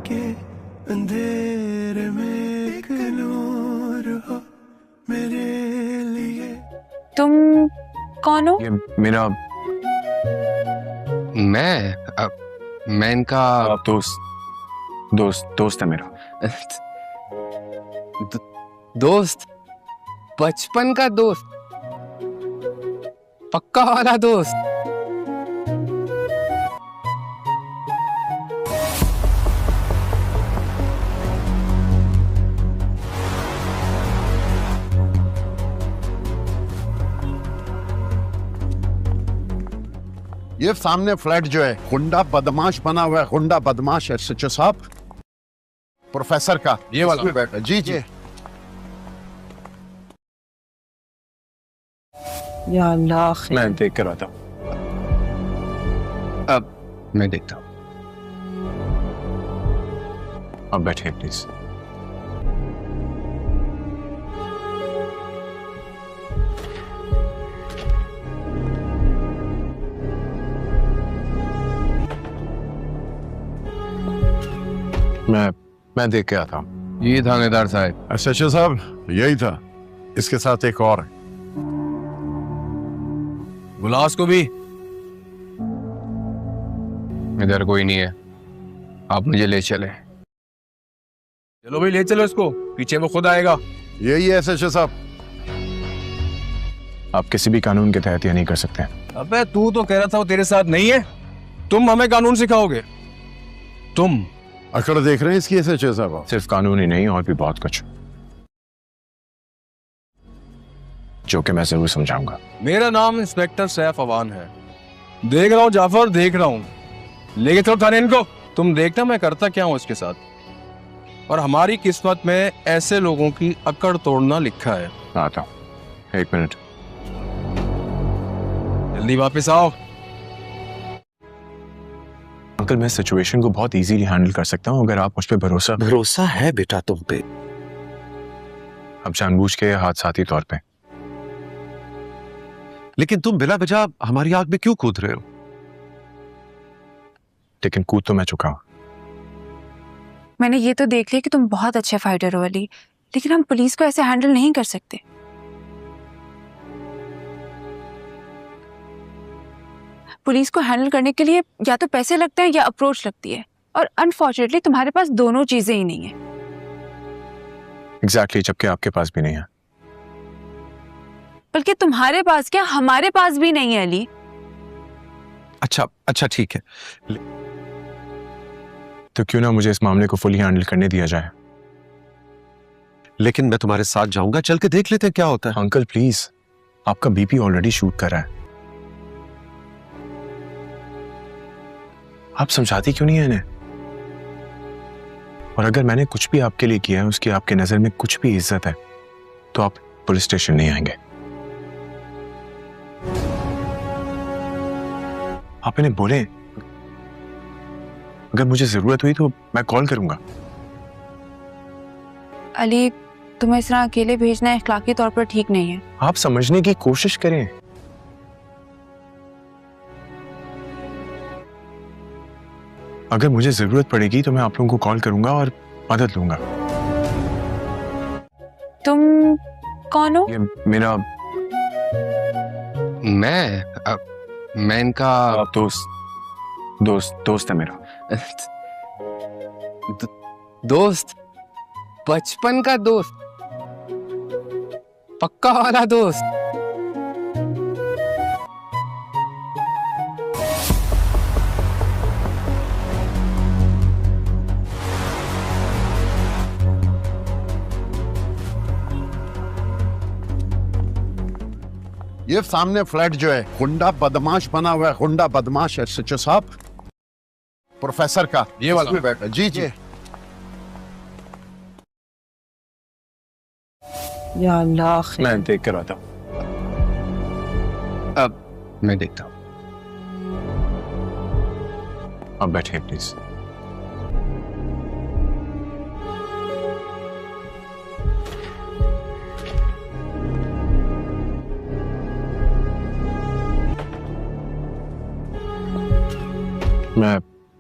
के अंधेरे में एक नूर हो मेरे लिए। तुम कौन हो? ये मेरा मैं इनका दोस्त है मेरा। दोस्त? बचपन का दोस्त? पक्का वाला दोस्त? ये सामने फ्लैट जो है गुंडा बदमाश बना हुआ है, गुंडा बदमाश है सच्चो साहब, प्रोफेसर का ये वाला? इसमें बैठा। जी जी। या अल्लाह, मैं देख कर आता हूँ। अब मैं देखता हूँ। अब बैठे प्लीज। मैं देख के आता हूँ। ये थानेदार साहब। सच्चो साहब यही था, इसके साथ एक और है। बुलाओ उसको भी। इधर कोई नहीं है, आप मुझे ले चले। चलो भाई ले चलो इसको, पीछे वो खुद आएगा। यही है सच्चो साहब। आप किसी भी कानून के तहत ये नहीं कर सकते। अबे तू तो कह रहा था वो तेरे साथ नहीं है, तुम हमें कानून सिखाओगे? तुम अकड़ देख रहे हैं इसकी सच्चो साहब। सिर्फ कानून ही नहीं और भी बहुत कुछ, जो कि मैं जरूर समझाऊंगा। मेरा नाम इंस्पेक्टर सैफ अवान है। देख रहा हूँ जाफर, देख रहा हूँ, लेके चलो थाने इनको। तुम देखना मैं करता क्या हूँ इसके साथ, और हमारी किस्मत में ऐसे लोगों की अकड़ तोड़ना लिखा है। आता हूँ, एक मिनट। जल्दी वापस आओ। अंकल मैं सिचुएशन को बहुत इजीली हैंडल कर सकता हूँ अगर आप मुझ पे भरोसा है बेटा तुम पे। अब जानबूझ के हादसाती तौर पे। लेकिन तुम बिला वजह हमारी आग में क्यों कूद रहे हो? लेकिन कूद तो मैं चुका हूँ। मैंने ये तो देख लिया कि तुम बहुत अच्छे फाइटर हो अली, लेकिन हम पुलिस को ऐसे हैंडल नहीं कर सकते। पुलिस को हैंडल करने के लिए या तो पैसे लगते हैं या अप्रोच लगती है, और अनफॉर्चुनेटली तुम्हारे पास दोनों चीजें ही नहीं है। एग्जैक्टली, जबकि आपके पास भी नहीं है। बल्कि तुम्हारे पास क्या, हमारे पास भी नहीं है अली। अच्छा ठीक है, तो क्यों ना मुझे इस मामले को फुली हैंडल करने दिया जाए। लेकिन मैं तुम्हारे साथ जाऊंगा, चल के देख लेते हैं क्या होता है। अंकल प्लीज, आपका बीपी ऑलरेडी शूट कर रहा है। आप समझाती क्यों नहीं है इन्हें? और अगर मैंने कुछ भी आपके लिए किया है, उसकी आपके नजर में कुछ भी इज्जत है, तो आप पुलिस स्टेशन नहीं आएंगे। आप इन्हें बोले, अगर मुझे जरूरत हुई तो मैं कॉल करूंगा। अली, तुम्हें इस तरह अकेले भेजना इखलाकी तौर पर ठीक नहीं है। आप समझने की कोशिश करें। अगर मुझे जरूरत पड़ेगी तो मैं आप लोगों को कॉल करूंगा और मदद लूंगा। तुम कौन हो? ये मेरा मैं इनका दोस्त है मेरा। दोस्त? बचपन का दोस्त? पक्का वाला दोस्त? ये सामने फ्लैट जो है गुंडा बदमाश बना हुआ है, गुंडा बदमाश है सच्चो साहब, प्रोफेसर का ये वाला? इसमें बैठा। जी जी। या अल्लाह, मैं देख कर आता हूँ। अब मैं देखता हूँ। अब बैठे प्लीज।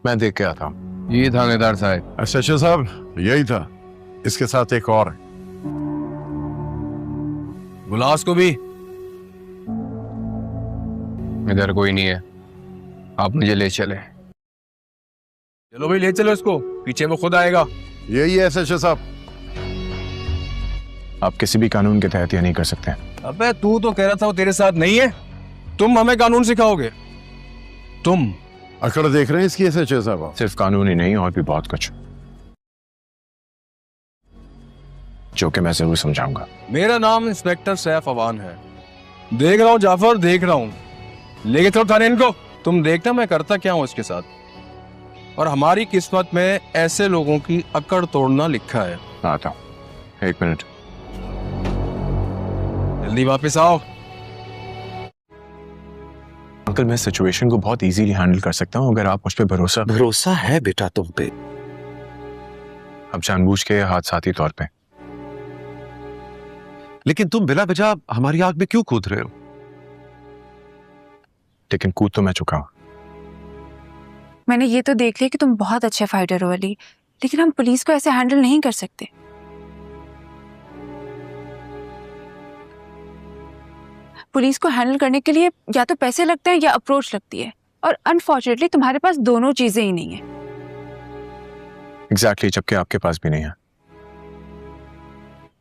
मैं देख के आता हूँ। ये थानेदार साहब। एसएचओ साहब यही था, इसके साथ एक और है। बुला उसको भी। इधर कोई नहीं है, आप मुझे ले चले। चलो भाई ले चलो इसको, पीछे वो खुद आएगा। यही है एसएचओ साहब। आप किसी भी कानून के तहत यह नहीं कर सकते। अबे तू तो कह रहा था वो तेरे साथ नहीं है, तुम हमें कानून सिखाओगे? तुम अकड़ देख रहे हैं इसकी एसएचओ साहब आप? सिर्फ कानून ही नहीं, और भी बहुत कुछ, जो कि मैं जरूर समझाऊंगा। मेरा नाम इंस्पेक्टर सैफ अवान है। देख रहा हूँ जाफर, देख रहा हूँ, लेके चलो थाने इनको। तुम देखना मैं करता क्या हूँ इसके साथ। और हमारी किस्मत में ऐसे लोगों की अकड़ तोड़ना लिखा है। आता हूँ, 1 मिनट। जल्दी वापस आओ। अंकल मैं सिचुएशन को बहुत इजीली हैंडल कर सकता हूँ अगर आप मुझ पे भरोसा है बेटा तुम पे। अब जानबूझ के हादसाती तौर पे। लेकिन तुम बिला वजह हमारी आग में क्यों कूद रहे हो? लेकिन कूद तो मैं चुका हूं। मैंने ये तो देख लिया कि तुम बहुत अच्छे फाइटर हो अली, लेकिन हम पुलिस को ऐसे हैंडल नहीं कर सकते। पुलिस को हैंडल करने के लिए या तो पैसे लगते हैं या अप्रोच लगती है, और अनफॉर्चुनेटली तुम्हारे पास दोनों चीजें ही नहीं है। एग्जैक्टली, जबकि आपके पास भी नहीं है।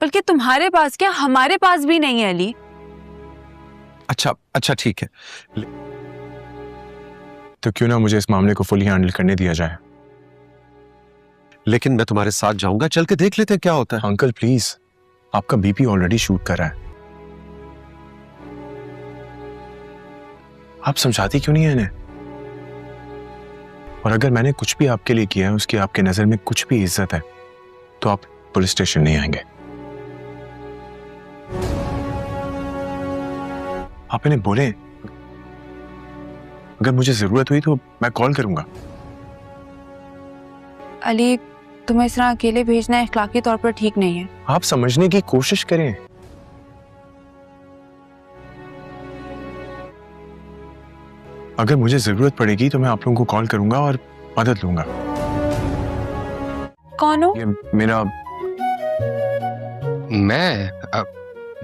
बल्कि तुम्हारे पास क्या, हमारे पास भी नहीं है अली। अच्छा ठीक है, तो क्यों ना मुझे इस मामले को फुली हैंडल करने दिया जाए। लेकिन मैं तुम्हारे साथ जाऊंगा, चल के देख लेते हैं क्या होता है। अंकल प्लीज, आपका बीपी ऑलरेडी शूट कर रहा है। आप समझाती क्यों नहीं है इन्हें? और अगर मैंने कुछ भी आपके लिए किया है, उसकी आपके नजर में कुछ भी इज्जत है, तो आप पुलिस स्टेशन नहीं आएंगे। आप इन्हें बोले अगर मुझे जरूरत हुई तो मैं कॉल करूंगा। अली तुम्हें इस तरह अकेले भेजना इखलाकी तौर पर ठीक नहीं है। आप समझने की कोशिश करें। अगर मुझे जरूरत पड़ेगी तो मैं आप लोगों को कॉल करूंगा और मदद लूंगा। कौन हो? ये मेरा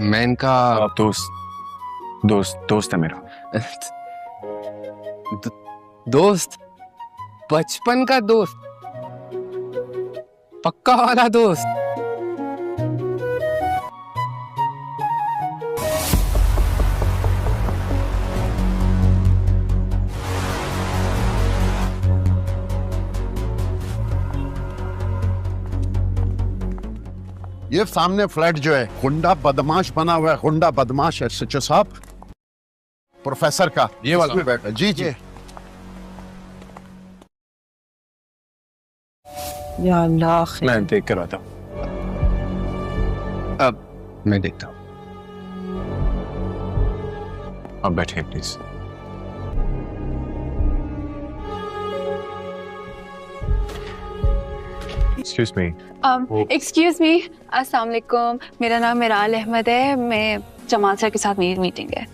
मैं इनका दोस्त है मेरा। दोस्त, बचपन का दोस्त, पक्का वाला दोस्त। ये सामने फ्लैट जो है गुंडा बदमाश बना हुआ है, गुंडा बदमाश है एसएचओ साहब, प्रोफेसर का। ये वाला? इसमें बैठा। जी जी। या अल्लाह, मैं देख कर आता हूँ। अब मैं देखता हूँ। आप बैठिए please. Excuse me. Excuse me, अस्सलाम वालेकुम। मेरा नाम मिराल अहमद है। मैं जमाल सर के साथ मेरी मीटिंग है।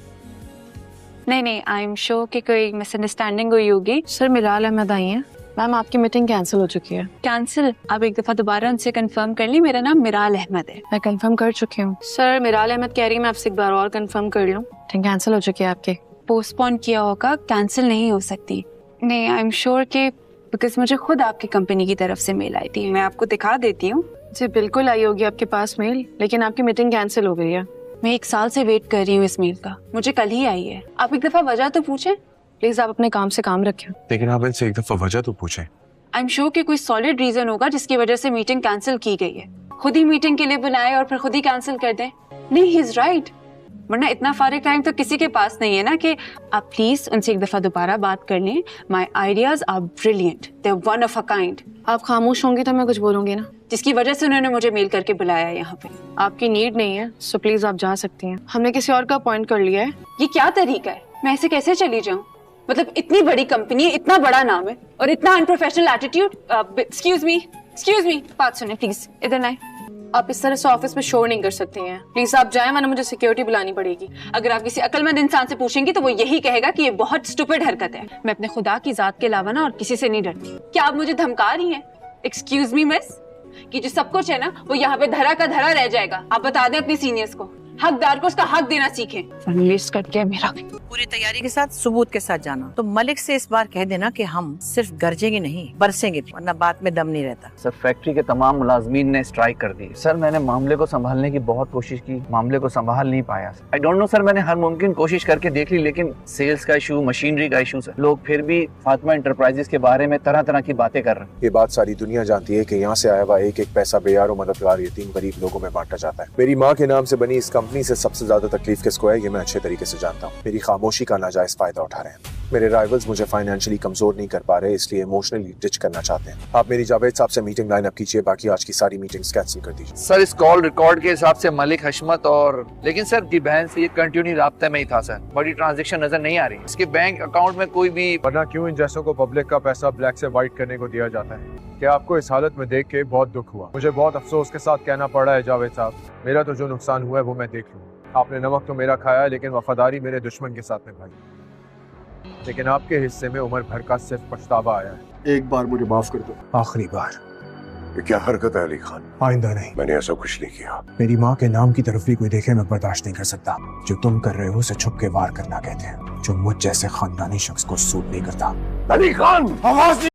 नहीं, आई एम श्योर कि कोई मिसअंडरस्टैंडिंग हुई होगी। सर मिराल अहमद आई हैं। मैम आपकी मीटिंग कैंसिल हो चुकी है। कैंसिल? आप एक दफा दोबारा उनसे कंफर्म कर ली। मेरा नाम मिराल अहमद है। मैं कंफर्म कर चुकी हूँ। सर मिराल अहमद कह रही है मैं आपसे एक बार और कंफर्म कर लूँ। मीटिंग कैंसिल हो चुकी है आपकी। पोस्टपोन किया होगा, कैंसिल नहीं हो सकती। नहीं, आई एम श्योर कि बिकॉज मुझे खुद आपकी कंपनी की तरफ से मेल आई थी। मैं आपको दिखा देती हूँ। जी बिल्कुल आई होगी आपके पास मेल, लेकिन आपकी मीटिंग कैंसिल हो गई है। मैं 1 साल से वेट कर रही हूँ इस मेल का, मुझे कल ही आई है। आप एक दफा वजह तो पूछें प्लीज। आप अपने काम से काम रखें। लेकिन आप इनसे एक दफा वजह तो पूछें। आई एम श्योर कि कोई सॉलिड रीजन होगा जिसकी वजह से मीटिंग कैंसिल की गई है। खुद ही मीटिंग के लिए बुलाए और फिर खुद ही कैंसिल कर दें। नहीं, ही इज राइट। वरना इतना फारिग टाइम तो किसी के पास नहीं है ना कि आप प्लीज उनसे एक दफा दोबारा बात कर लें। My ideas are brilliant, they are one of a kind. आप खामोश होंगे तो मैं कुछ बोलूंगी ना, जिसकी वजह से उन्होंने मुझे मेल करके बुलाया है यहाँ पे। आपकी नीड नहीं है, सो प्लीज आप जा सकती हैं। हमने किसी और का अपॉइंट कर लिया है। ये क्या तरीका है? मैं ऐसे कैसे चली जाऊँ? मतलब इतनी बड़ी कंपनी है, इतना बड़ा नाम है और इतना अनप्रोफेशनल एटीट्यूड। एक्सक्यूज मी, बात सुने प्लीज, इधर आए। आप इस तरह से ऑफिस में शोर नहीं कर सकती हैं। प्लीज आप जाएं, वरना मुझे सिक्योरिटी बुलानी पड़ेगी। अगर आप किसी अक्लमंद इंसान से पूछेंगी तो वो यही कहेगा कि ये बहुत स्टूपिड हरकत है। मैं अपने खुदा की जात के अलावा ना और किसी से नहीं डरती। क्या आप मुझे धमका रही हैं? एक्सक्यूज मी मिस, कि जो सब कुछ है ना वो यहाँ पे धरा का धरा रह जाएगा। आप बता दें अपने सीनियर्स को, हकदार को उसका हक देना सीखें। वेस्ट कर दिया मेरा। पूरी तैयारी के साथ सबूत के साथ जाना। तो मलिक से इस बार कह देना कि हम सिर्फ गरजेंगे नहीं बरसेंगे, वरना बात में दम नहीं रहता। सर फैक्ट्री के तमाम मुलाजमीन ने स्ट्राइक कर दी। सर मैंने मामले को संभालने की बहुत कोशिश की, मामले को संभाल नहीं पाया। आई डोंट नो सर, मैंने हर मुमकिन कोशिश करके देख ली, लेकिन सेल्स का इशू, मशीनरी का इशू सर, लोग फिर भी फातिमा इंटरप्राइजेस के बारे में तरह तरह की बातें कर रहे हैं। ये बात सारी दुनिया जानती है कि यहाँ से आया हुआ एक एक पैसा बेयार और मददगार यतीम गरीब लोगों में बांटा जाता है। मेरी माँ के नाम से बनी इस कंपनी से सबसे ज्यादा तकलीफ किसको है ये मैं अच्छे तरीके से जानता हूँ। मेरी खामोशी का नाजायज फायदा उठा रहे हैं। मेरे राइवल्स मुझे फाइनेंशियली कमजोर नहीं कर पा रहे, इसलिए इमोशनली डिच करना चाहते हैं। आप मेरी जावेद साहब से मीटिंग लाइन अप कीजिए, बाकी आज की सारी मीटिंग्स कैंसिल कर दीजिए। सर इस कॉल रिकॉर्ड के हिसाब से मलिक, हशमत और लेकिन सर की बहन से ये कंटिन्यू राब्ते में ही था सर। बड़ी ट्रांजैक्शन नजर नहीं आ रही। इसके बैंक अकाउंट में कोई भी, वरना क्यों इन जैसों को पब्लिक का पैसा ब्लैक से व्हाइट करने को दिया जाता है? क्या आपको इस हालत में देख के बहुत दुख हुआ? मुझे बहुत अफसोस के साथ कहना पड़ रहा है जावेद साहब, मेरा तो जो नुकसान हुआ है वो मैं देख लूँ। आपने नमक तो मेरा खाया, लेकिन वफादारी मेरे दुश्मन के साथ निभाई। लेकिन आपके हिस्से में उम्र भर का सिर्फ पछतावा आया है। एक बार मुझे माफ कर दो। आखिरी बार। ये क्या हरकत है अली खान? आइंदा नहीं। मैंने ऐसा कुछ नहीं किया। मेरी माँ के नाम की तरफ भी कोई देखे मैं बर्दाश्त नहीं कर सकता। जो तुम कर रहे हो उसे छुप के वार करना कहते हैं, जो मुझ जैसे खानदानी शख्स को सूट नहीं करता। अली खान आवाज